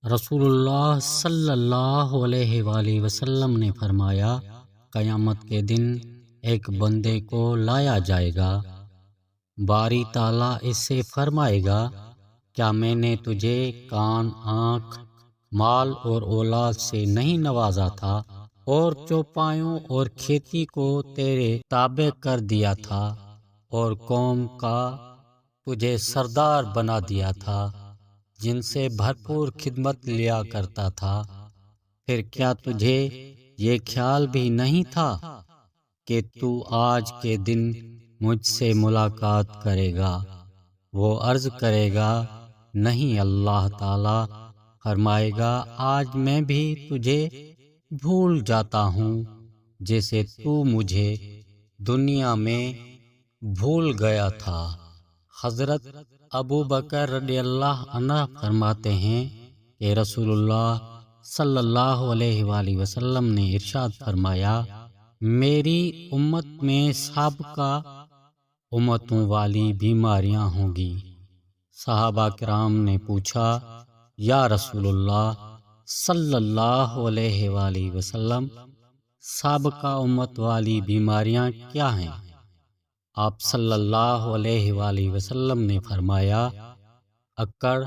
رسول اللہ صلی اللہ علیہ وآلہ وسلم نے فرمایا، قیامت کے دن ایک بندے کو لایا جائے گا، باری تعالیٰ اس سے فرمائے گا، کیا میں نے تجھے کان، آنکھ، مال اور اولاد سے نہیں نوازا تھا، اور چوپایوں اور کھیتی کو تیرے تابع کر دیا تھا، اور قوم کا تجھے سردار بنا دیا تھا، جن سے بھرپور خدمت لیا کرتا تھا؟ پھر کیا تجھے یہ خیال بھی نہیں تھا کہ تو آج کے دن مجھ سے ملاقات کرے گا؟ وہ عرض کرے گا، نہیں اللہ تعالی فرمائے گا، آج میں بھی تجھے بھول جاتا ہوں جیسے تو مجھے دنیا میں بھول گیا تھا۔ حضرت ابو بکر رضی اللہ عنہ فرماتے ہیں کہ رسول اللہ صلی اللہ علیہ وآلہ وسلم نے ارشاد فرمایا، میری امت میں سابقہ امتوں والی بیماریاں ہوں گی۔ صحابہ کرام نے پوچھا، یا رسول اللہ صلی اللہ علیہ وآلہ وسلم، سابقہ امت والی بیماریاں کیا ہیں؟ آپ صلی اللہ علیہ وآلہ وسلم نے فرمایا، اکڑ،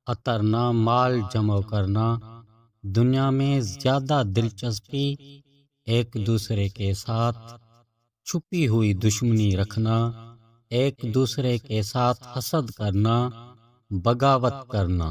اترنا، مال جمع کرنا، دنیا میں زیادہ دلچسپی، ایک دوسرے کے ساتھ چھپی ہوئی دشمنی رکھنا، ایک دوسرے کے ساتھ حسد کرنا، بغاوت کرنا۔